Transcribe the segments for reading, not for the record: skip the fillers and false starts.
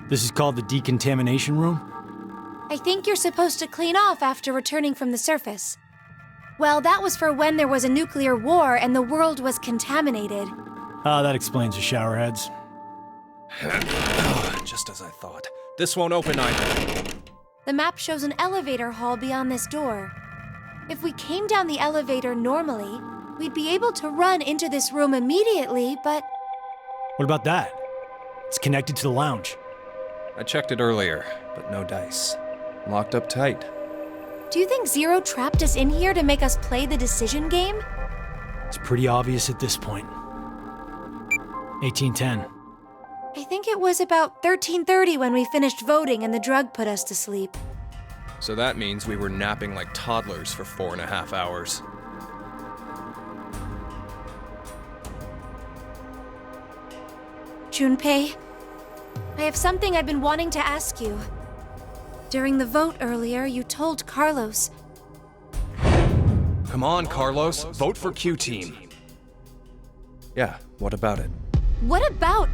This is called the decontamination room? I think you're supposed to clean off after returning from the surface. Well, that was for when there was a nuclear war and the world was contaminated. Ah, that explains the showerheads. Just as I thought. This won't open either. The map shows an elevator hall beyond this door. If we came down the elevator normally, we'd be able to run into this room immediately, but... What about that? It's connected to the lounge. I checked it earlier, but no dice. Locked up tight. Do you think Zero trapped us in here to make us play the decision game? It's pretty obvious at this point. 1810. I think it was about 13:30 when we finished voting and the drug put us to sleep. So that means we were napping like toddlers for 4.5 hours. Junpei, I have something I've been wanting to ask you. During the vote earlier, you told Carlos. Come on, Carlos. Vote for Q Team. Yeah, what about it? What about?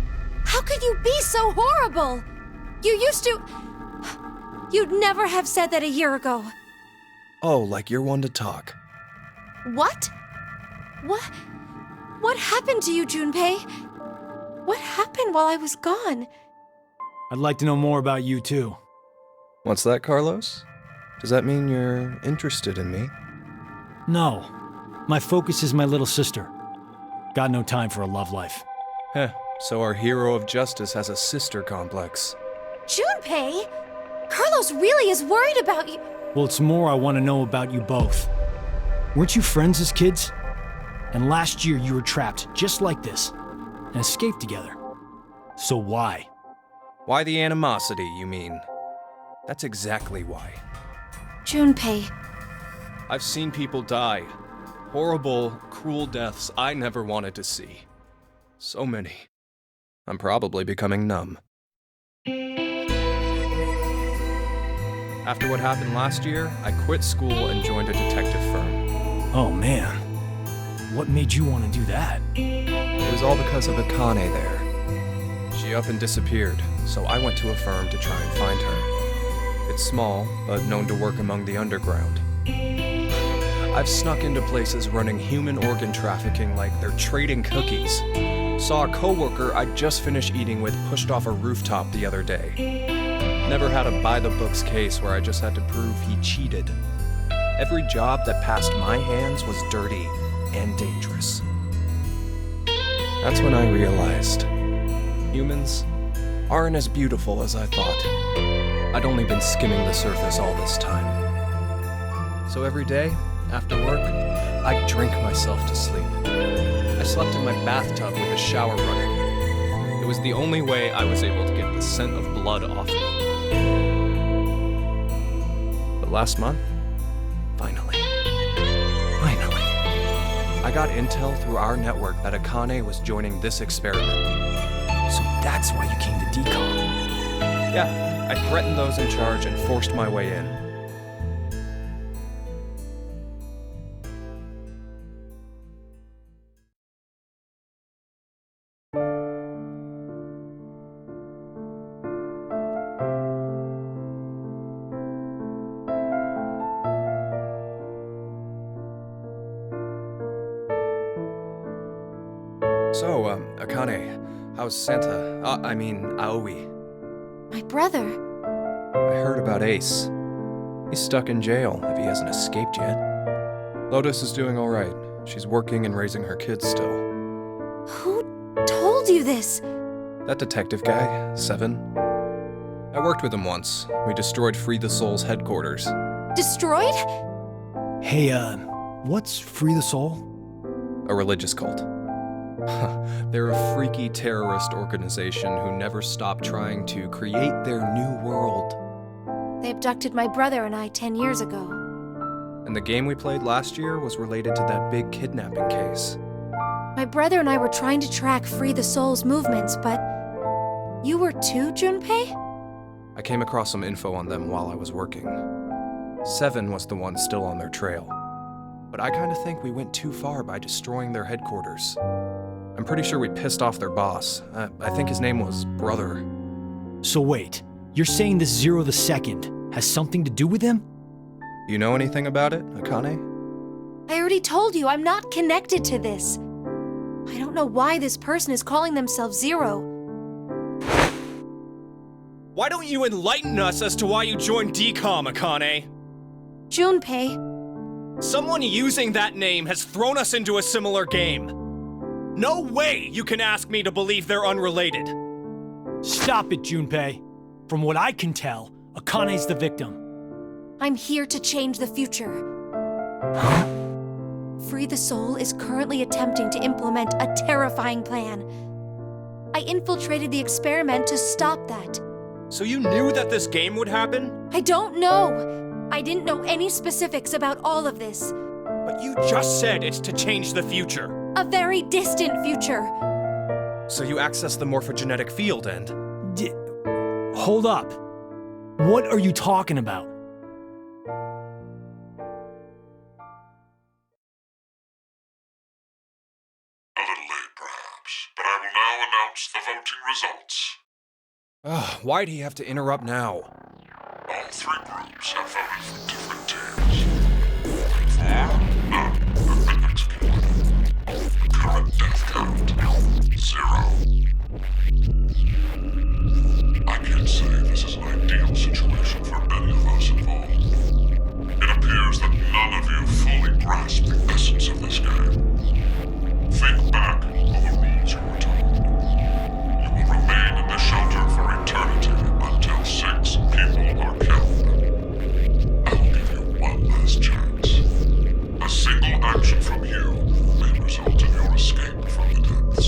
How could you be so horrible? You used to... You'd never have said that a year ago. Oh, like you're one to talk. What? What happened to you, Junpei? What happened while I was gone? I'd like to know more about you, too. What's that, Carlos? Does that mean you're interested in me? No. My focus is my little sister. Got no time for a love life. Heh, so our hero of justice has a sister complex. Junpei! Carlos really is worried about you. Well, it's more I want to know about you both. Weren't you friends as kids? And last year you were trapped just like this, and escaped together. So why? Why the animosity, you mean? That's exactly why. Junpei. I've seen people die. Horrible, cruel deaths I never wanted to see. So many. I'm probably becoming numb. After what happened last year, I quit school and joined a detective firm. Oh man. What made you want to do that? It was all because of Akane there. She up and disappeared, so I went to a firm to try and find her. It's small, but known to work among the underground. I've snuck into places running human organ trafficking like they're trading cookies. Saw a coworker I'd just finished eating with pushed off a rooftop the other day. Never had a by-the-books case where I just had to prove he cheated. Every job that passed my hands was dirty and dangerous. That's when I realized humans aren't as beautiful as I thought. I'd only been skimming the surface all this time. So every day, after work, I'd drink myself to sleep. I slept in my bathtub with the shower running. It was the only way I was able to get the scent of blood off me. But last month, finally, I got intel through our network that Akane was joining this experiment. So that's why you came to decon. Yeah, I threatened those in charge and forced my way in. So, Akane, how's Santa? Aoi. My brother. I heard about Ace. He's stuck in jail if he hasn't escaped yet. Lotus is doing all right. She's working and raising her kids still. Who told you this? That detective guy, Seven. I worked with him once. We destroyed Free the Soul's headquarters. Destroyed? Hey, what's Free the Soul? A religious cult. They're a freaky terrorist organization who never stopped trying to create their new world. They abducted my brother and I 10 years ago. And the game we played last year was related to that big kidnapping case. My brother and I were trying to track Free the Soul's movements, but... You were too, Junpei? I came across some info on them while I was working. Seven was the one still on their trail. But I kinda think we went too far by destroying their headquarters. I'm pretty sure we pissed off their boss. I think his name was Brother. So wait, you're saying this Zero the Second has something to do with him? You know anything about it, Akane? I already told you I'm not connected to this. I don't know why this person is calling themselves Zero. Why don't you enlighten us as to why you joined DCOM, Akane? Junpei. Someone using that name has thrown us into a similar game. No way you can ask me to believe they're unrelated. Stop it, Junpei. From what I can tell, Akane's the victim. I'm here to change the future. Free the Soul is currently attempting to implement a terrifying plan. I infiltrated the experiment to stop that. So you knew that this game would happen? I don't know. I didn't know any specifics about all of this. But you just said it's to change the future. A very distant future. So you access the morphogenetic field and... Hold up. What are you talking about? A little late, perhaps, but I will now announce the voting results. Why'd he have to interrupt now? All three groups have voted for different teams. 4, none have been executed. Current death count, 0. I can't say this is an ideal situation for any of us involved. It appears that none of you fully grasp the essence of this game. Think back on the rules you were told. You will remain in the shelter for eternity until 6 people are killed. I will give you one last chance. A single action from you may result in your escape from the depths.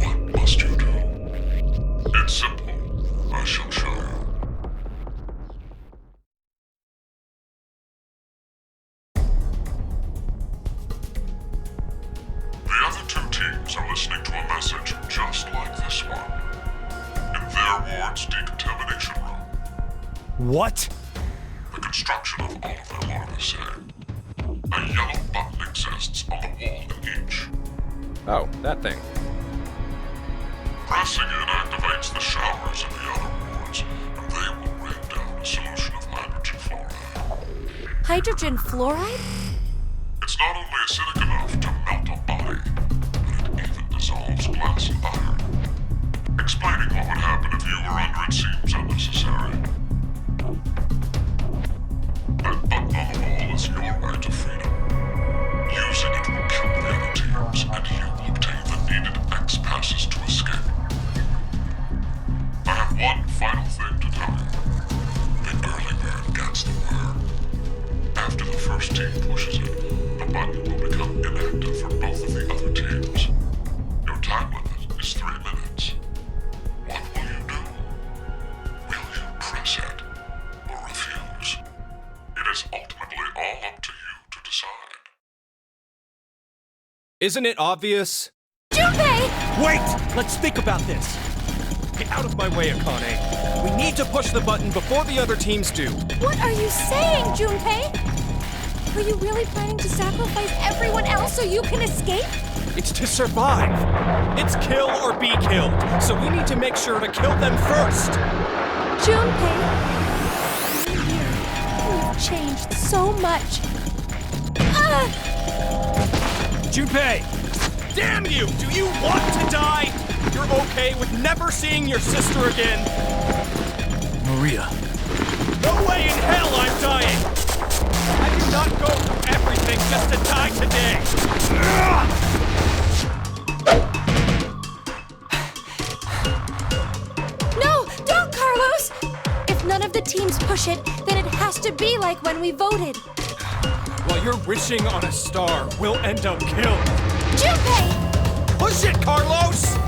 What must you do? It's simple. I shall show you. The other two teams are listening to a message just like this one. In their ward's decontamination room. What? The construction of all of them are the same. A yellow button exists on the wall in each. Oh, that thing. Pressing it activates the showers in the other wards, and they will rain down a solution of hydrogen fluoride. Hydrogen fluoride? It's not only acidic enough to melt a body, but it even dissolves glass and iron. Explaining what would happen if you were under it seems unnecessary. That button on the wall is your right to freedom. Using it will kill the other teams, and you will obtain the needed X passes to escape. I have one final thing to tell you. The early bird gets the worm. After the first team pushes it, the button will become inactive for both of the other teams. Your time limit is 3 minutes. What will you do? Will you press it or refuse? It is ultimately all up to you to decide. Isn't it obvious? Junpei! Wait! Let's think about this. Get out of my way, Akane. We need to push the button before the other teams do. What are you saying, Junpei? Are you really planning to sacrifice everyone else so you can escape? It's to survive. It's kill or be killed. So we need to make sure to kill them first. Junpei, you're here. You've changed so much. Junpei! Damn you! Do you want to die? You're okay with never seeing your sister again? Maria. No way in hell I'm dying! I did not go through everything just to die today! No, don't, Carlos! If none of the teams push it, then it has to be like when we voted. While you're wishing on a star, we'll end up killed. Junpei! Push it, Carlos!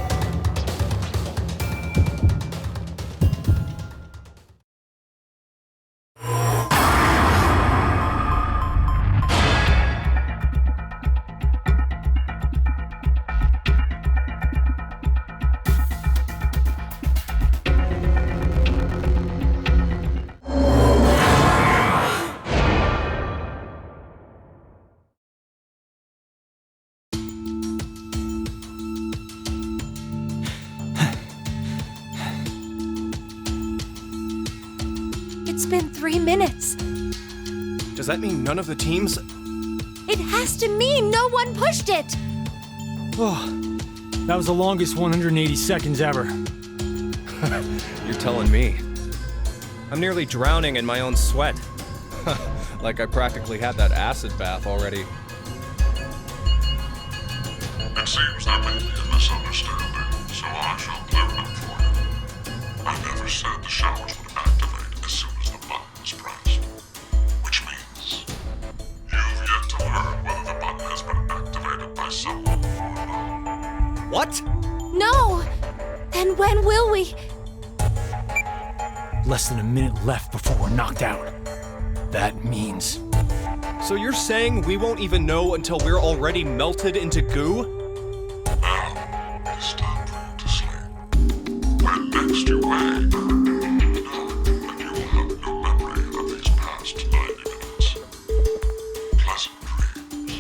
It's been 3 minutes. Does that mean none of the teams? It has to mean no one pushed it! Oh, that was the longest 180 seconds ever. You're telling me. I'm nearly drowning in my own sweat. Like I practically had that acid bath already. It seems there may be a misunderstanding, so I shall clear it up for you. I never said the showers would activate as soon as the button was pressed. Which means you've yet to learn whether the button has been activated by someone or not. What? No! Then when will we? Less than a minute left before we're knocked out. That means... So you're saying we won't even know until we're already melted into goo? Now, it's time for you to sleep. When next you wake, know that you will have no memory of these past 90 minutes. Pleasant dreams.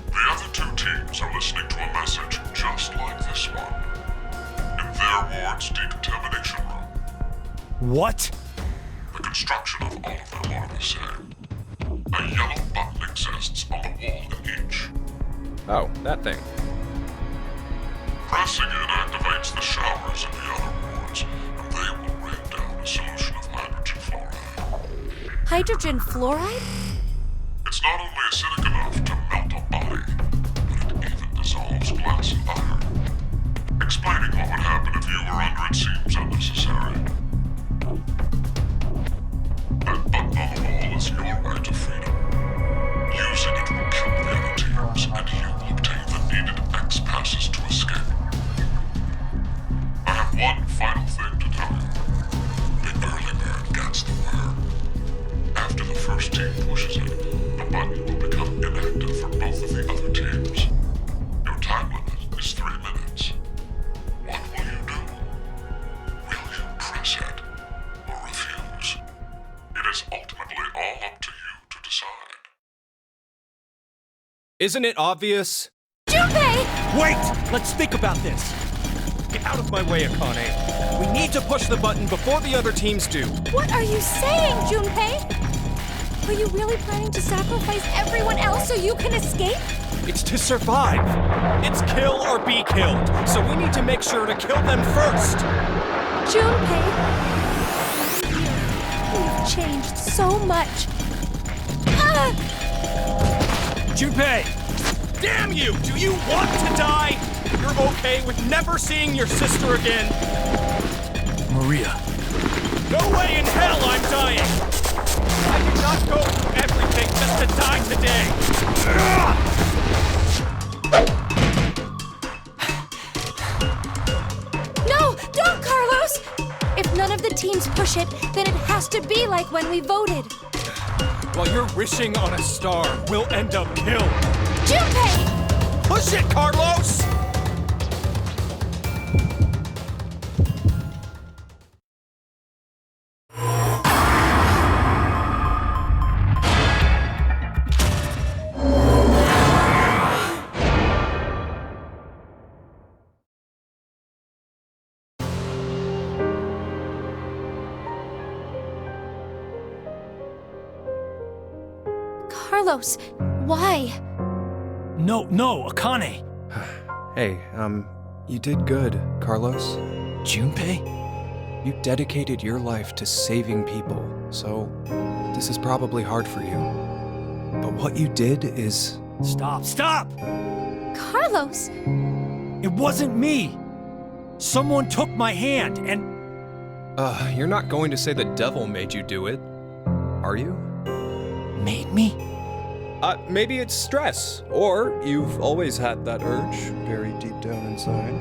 The other two teams are listening to a message just like this one. In their ward's decontamination room. What? The construction of all of them are the same. A yellow button exists on the wall in each. Oh, that thing. Pressing it activates the showers in the other wards, and they will rain down a solution of hydrogen fluoride. Hydrogen fluoride? It's not only acidic enough to melt a body, but it even dissolves glass and iron. Explaining what would happen if you were under it seems unnecessary. That button on the wall is your right to freedom. Using it will kill the other teams, and you will obtain the needed X passes to escape. I have one final thing to tell you. The early bird gets the worm. After the first team pushes it, the button will become inactive for both of the other teams. Your time limit is 3 minutes. What will you do? Will you press it or refuse? It is ultimately all up to you to decide. Isn't it obvious? Junpei! Wait! Let's think about this. Get out of my way, Akane. We need to push the button before the other teams do. What are you saying, Junpei? Are you really planning to sacrifice everyone else so you can escape? It's to survive. It's kill or be killed. So we need to make sure to kill them first. Junpei, you've changed so much. Ah! Junpei! Damn you! Do you want to die? You're okay with never seeing your sister again? Maria. No way in hell I'm dying! I did not go through everything just to die today! No, don't, Carlos! If none of the teams push it, then it has to be like when we voted. While you're wishing on a star, we'll end up killed. Junpei! Push it, Carlos! Carlos, why? No, Akane. Hey, you did good, Carlos. Junpei? You dedicated your life to saving people, so this is probably hard for you. But what you did is... Stop! Carlos! It wasn't me! Someone took my hand and... You're not going to say the devil made you do it, are you? Made me? Maybe it's stress, or you've always had that urge very deep down inside.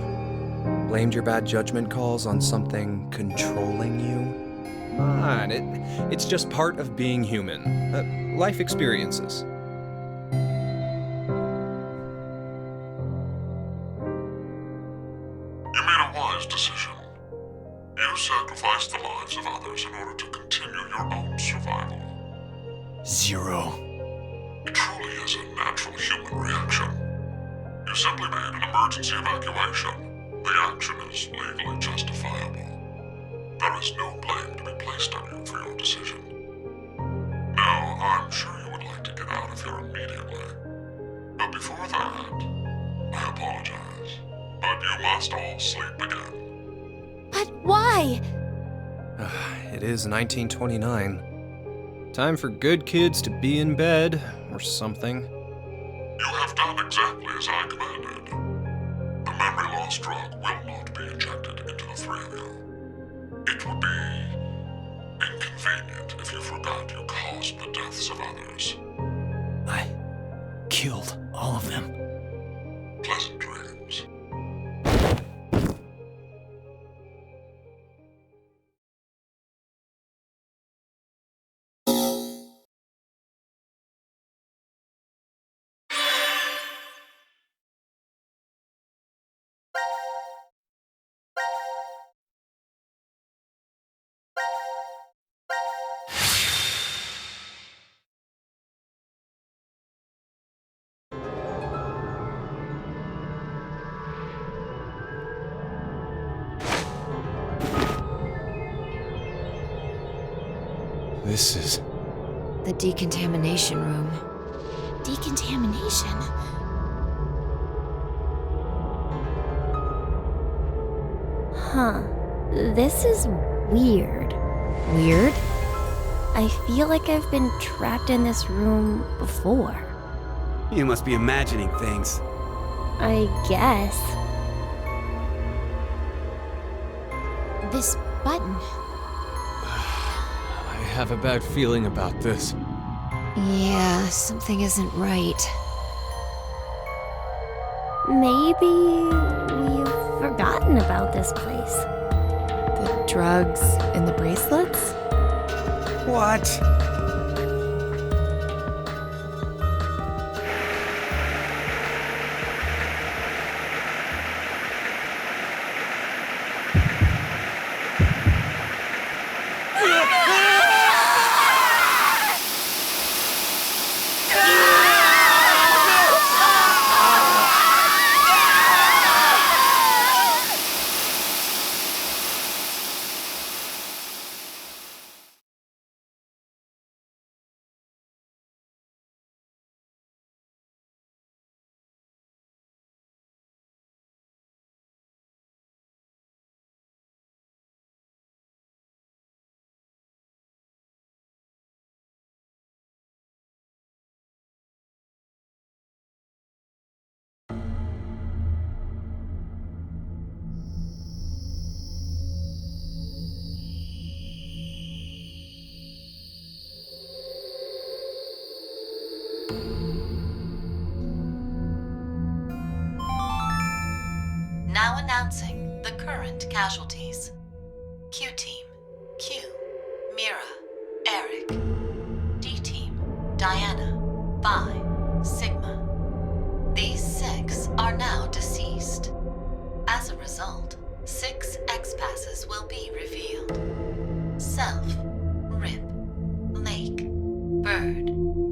Blamed your bad judgment calls on something controlling you? Come on, it's just part of being human. Life experiences. you sacrifice the lives of others in order to continue your own survival? 0. It truly is a natural human reaction. You simply made an emergency evacuation. The action is legally justifiable. There is no blame to be placed on you for your decision. Now, I'm sure you would like to get out of here immediately. But before that, I apologize. But you must all sleep again. But why? It is 1929. Time for good kids to be in bed, or something. You have done exactly as I commanded. The memory loss drug will not be injected into the three of you. It would be inconvenient if you forgot you caused the deaths of others. I killed all of them. Pleasant dreams. This is... The decontamination room. Decontamination? Huh. This is weird. Weird? I feel like I've been trapped in this room before. You must be imagining things. I guess. This button. I have a bad feeling about this. Yeah, something isn't right. Maybe we've forgotten about this place. The drugs and the bracelets? What? Now announcing the current casualties. Q-Team, Q, Mira, Eric. D-Team, Diana, Phi, Sigma. These 6 are now deceased. As a result, 6 X-Passes will be revealed. Self, Rip, Lake, Bird,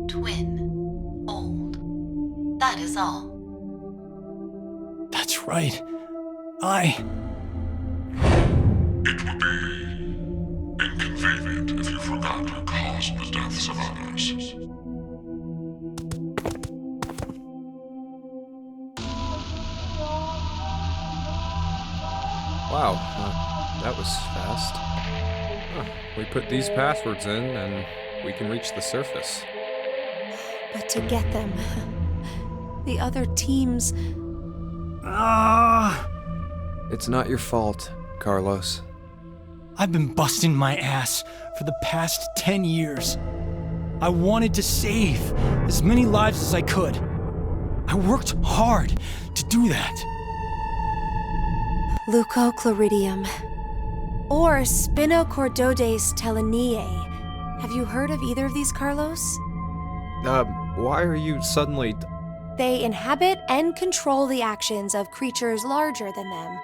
Twin, Old. That is all. That's right. It would be inconvenient if you forgot to cause the deaths of others. Wow, that was fast. We put these passwords in, and we can reach the surface. But to get them, the other teams... It's not your fault, Carlos. I've been busting my ass for the past 10 years. I wanted to save as many lives as I could. I worked hard to do that. Leucochloridium. Or Spinochordodes teleniae. Have you heard of either of these, Carlos? Why are you suddenly... They inhabit and control the actions of creatures larger than them.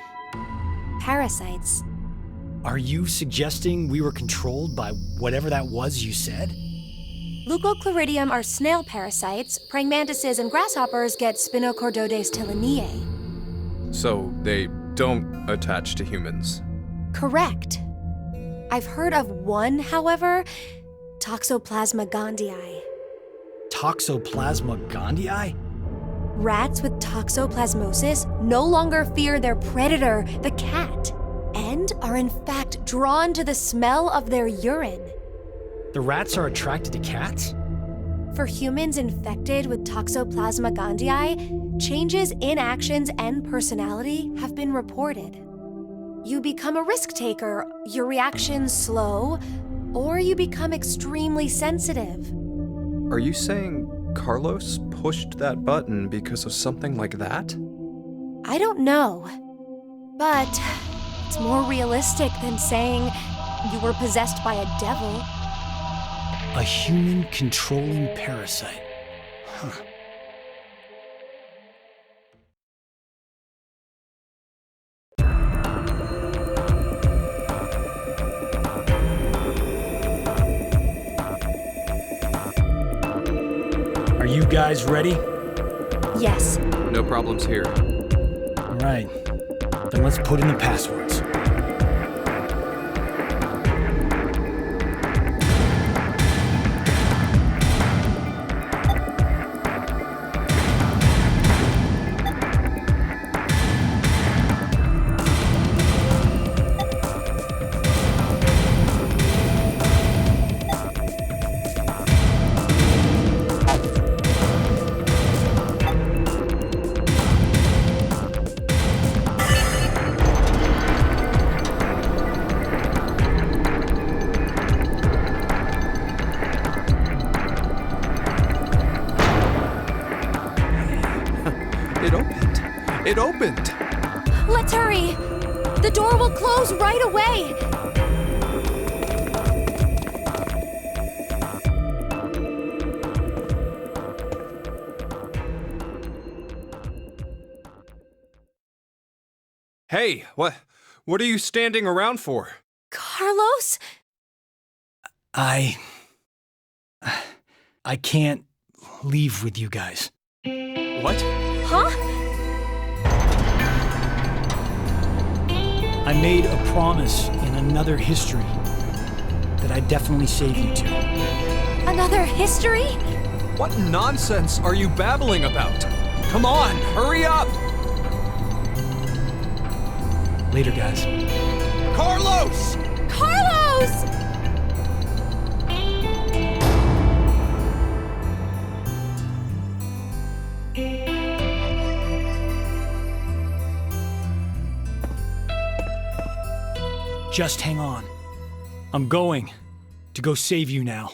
Parasites. Are you suggesting we were controlled by whatever that was you said? Leucochloridium are snail parasites. Praying mantises and grasshoppers get Spinochordodes telinae. So they don't attach to humans. Correct. I've heard of one, however, Toxoplasma gondii. Toxoplasma gondii? Rats with toxoplasmosis no longer fear their predator, the cat, and are in fact drawn to the smell of their urine. The rats are attracted to cats? For humans infected with Toxoplasma gondii, changes in actions and personality have been reported. You become a risk taker, your reactions slow, or you become extremely sensitive. Are you saying Carlos pushed that button because of something like that? I don't know, but it's more realistic than saying you were possessed by a devil. A human controlling parasite. Huh. Are you guys ready? Yes. No problems here. All right. Then let's put in the passwords. It opened! Let's hurry! The door will close right away! Hey, what are you standing around for? Carlos? I can't leave with you guys. What? Huh? I made a promise in another history that I'd definitely save you two. Another history? What nonsense are you babbling about? Come on, hurry up! Later, guys. Carlos! Carlos! Just hang on. I'm going to go save you now.